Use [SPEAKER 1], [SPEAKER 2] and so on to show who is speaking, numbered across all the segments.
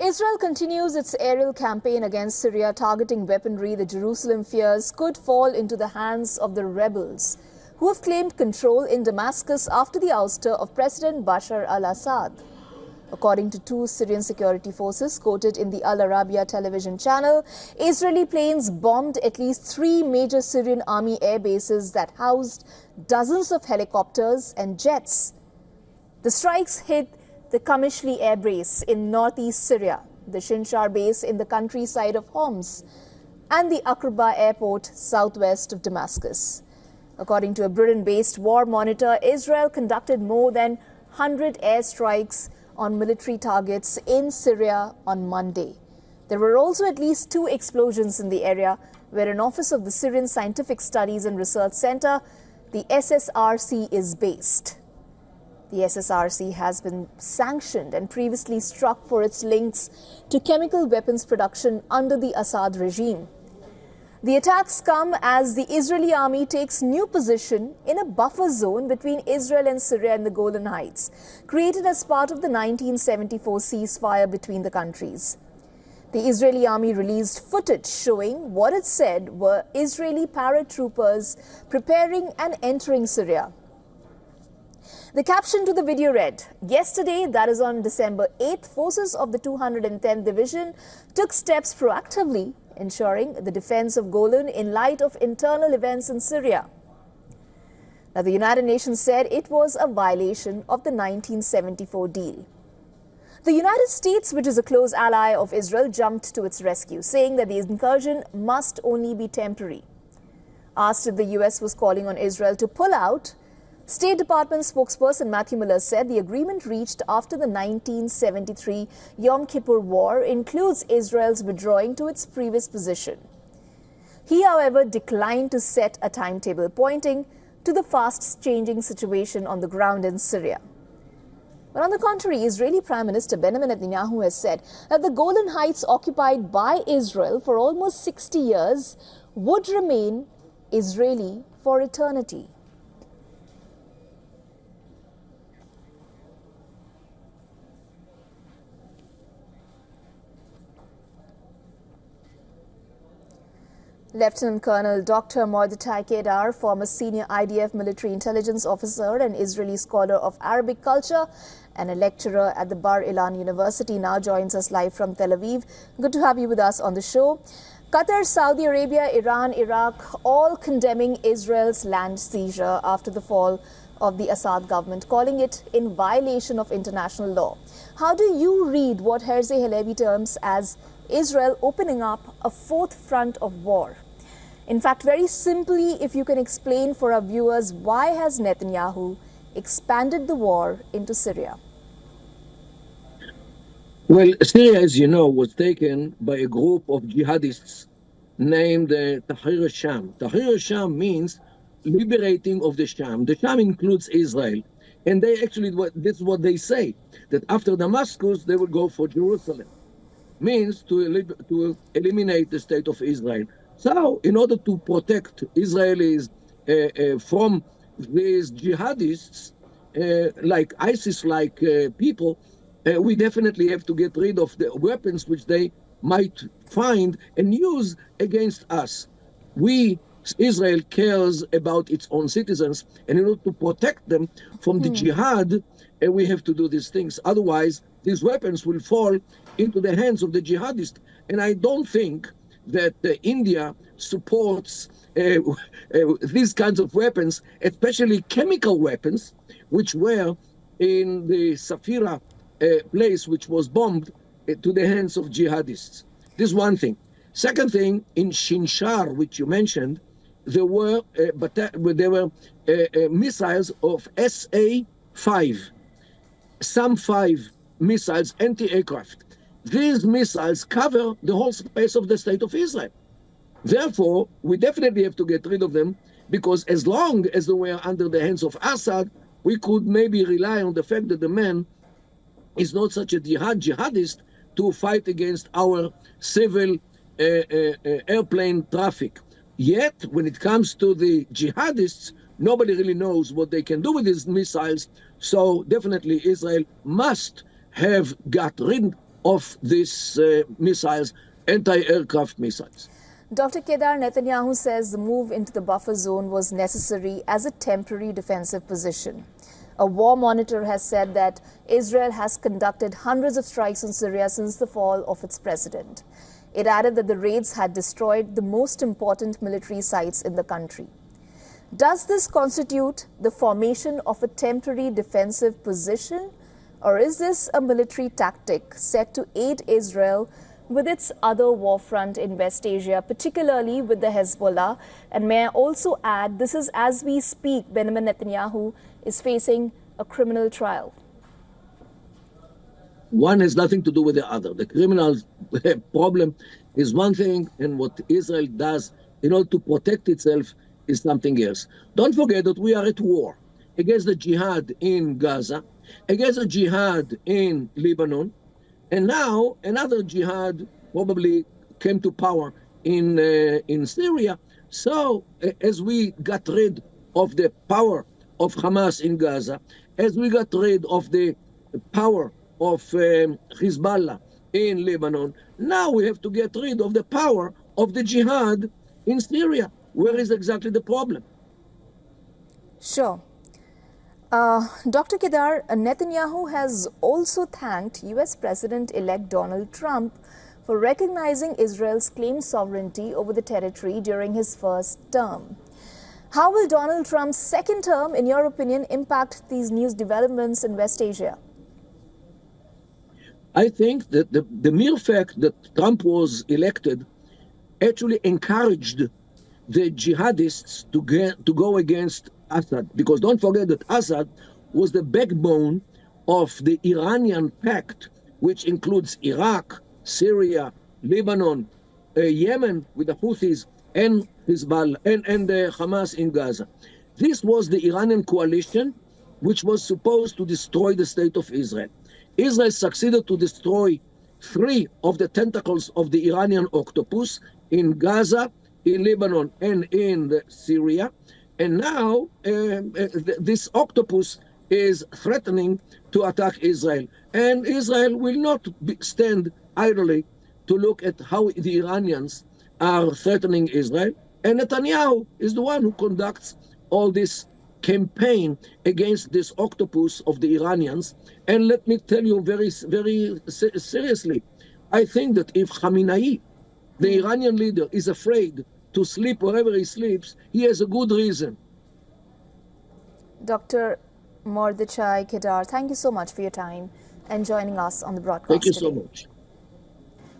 [SPEAKER 1] Israel continues its aerial campaign against Syria, targeting weaponry that Jerusalem fears could fall into the hands of the rebels, who have claimed control in Damascus after the ouster of President Bashar Al-Assad. According to two Syrian security forces quoted in the Al Arabiya television channel, Israeli planes bombed at least 3 major Syrian army air bases that housed dozens of helicopters and jets. The strikes hit the Kamishli air base in northeast Syria, the Shinshar base in the countryside of Homs, and the Aqraba airport southwest of Damascus. According to a Britain-based war monitor, Israel conducted more than 100 airstrikes on military targets in Syria on Monday. There were also at least 2 explosions in the area where an office of the Syrian Scientific Studies and Research Center, the SSRC, is based. The SSRC has been sanctioned and previously struck for its links to chemical weapons production under the Assad regime. The attacks come as the Israeli army takes new position in a buffer zone between Israel and Syria in the Golan Heights, created as part of the 1974 ceasefire between the countries. The Israeli army released footage showing what it said were Israeli paratroopers preparing and entering Syria. The caption to the video read, "Yesterday, that is on December 8th, forces of the 210th Division took steps proactively ensuring the defense of Golan in light of internal events in Syria." Now, the United Nations said it was a violation of the 1974 deal. The United States, which is a close ally of Israel, jumped to its rescue, saying that the incursion must only be temporary. Asked if the US was calling on Israel to pull out, State Department spokesperson Matthew Miller said the agreement reached after the 1973 Yom Kippur War includes Israel's withdrawing to its previous position. He, however, declined to set a timetable, pointing to the fast-changing situation on the ground in Syria. But on the contrary, Israeli Prime Minister Benjamin Netanyahu has said that the Golan Heights, occupied by Israel for almost 60 years, would remain Israeli for eternity. Lieutenant Colonel Dr. Mordechai Kedar, former senior IDF military intelligence officer and Israeli scholar of Arabic culture and a lecturer at the Bar Ilan University, now joins us live from Tel Aviv. Good to have you with us on the show. Qatar, Saudi Arabia, Iran, Iraq, all condemning Israel's land seizure after the fall of the Assad government, calling it in violation of international law. How do you read what Herzi Halevi terms as Israel opening up a fourth front of war? In fact, very simply, if you can explain for our viewers, why has Netanyahu expanded the war into Syria?
[SPEAKER 2] Well, Syria, as you know, was taken by a group of jihadists named Tahrir al-Sham. Tahrir al-Sham means liberating of the Sham. The Sham includes Israel. And they actually, this is what they say, that after Damascus, they will go for Jerusalem. Means to eliminate the state of Israel. So, in order to protect Israelis from these jihadists, like ISIS-like people, we definitely have to get rid of the weapons which they might find and use against us. Israel cares about its own citizens, and in order to protect them from the jihad, we have to do these things. Otherwise, these weapons will fall into the hands of the jihadists. And I don't think that India supports these kinds of weapons, especially chemical weapons, which were in the Safira place, which was bombed, to the hands of jihadists. This is one thing. Second thing, in Shinshar, which you mentioned, there were missiles of SA-5, SAM-5 missiles, anti-aircraft. These missiles cover the whole space of the state of Israel. Therefore, we definitely have to get rid of them, because as long as they were under the hands of Assad, we could maybe rely on the fact that the man is not such a jihadist to fight against our civil airplane traffic. Yet, when it comes to the jihadists, nobody really knows what they can do with these missiles. So definitely Israel must have got rid of these missiles, anti-aircraft missiles.
[SPEAKER 1] Dr. Kedar, Netanyahu says the move into the buffer zone was necessary as a temporary defensive position. A war monitor has said that Israel has conducted hundreds of strikes on Syria since the fall of its president. It added that the raids had destroyed the most important military sites in the country. Does this constitute the formation of a temporary defensive position, or is this a military tactic set to aid Israel with its other war front in West Asia, particularly with the Hezbollah? And may I also add, this is as we speak, Benjamin Netanyahu is facing a criminal trial.
[SPEAKER 2] One has nothing to do with the other. The criminal problem is one thing, and what Israel does in order to protect itself is something else. Don't forget that we are at war against the jihad in Gaza, against the jihad in Lebanon, and now another jihad probably came to power in Syria. So as we got rid of the power of Hamas in Gaza, as we got rid of the power of Hezbollah in Lebanon, now we have to get rid of the power of the jihad in Syria. Where is exactly the problem?
[SPEAKER 1] Sure. Dr. Kedar, Netanyahu has also thanked US President-elect Donald Trump for recognizing Israel's claimed sovereignty over the territory during his first term. How will Donald Trump's second term, in your opinion, impact these news developments in West Asia?
[SPEAKER 2] I think that the mere fact that Trump was elected actually encouraged the jihadists to go against Assad, because don't forget that Assad was the backbone of the Iranian pact, which includes Iraq, Syria, Lebanon, Yemen with the Houthis, and Hezbollah and Hamas in Gaza. This was the Iranian coalition which was supposed to destroy the state of Israel. Israel succeeded to destroy 3 of the tentacles of the Iranian octopus in Gaza, in Lebanon, and in Syria. And now this octopus is threatening to attack Israel. And Israel will not stand idly to look at how the Iranians are threatening Israel. And Netanyahu is the one who conducts all this campaign against this octopus of the Iranians. And let me tell you very, very seriously, I think that if Khamenei, the Iranian leader, is afraid to sleep wherever he sleeps, he has a good reason.
[SPEAKER 1] Dr. Mordechai Kedar, thank you so much for your time and joining us on the broadcast
[SPEAKER 2] Thank you
[SPEAKER 1] today.
[SPEAKER 2] so much.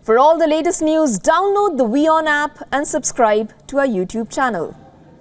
[SPEAKER 1] For all the latest news, download the WION app and subscribe to our YouTube channel.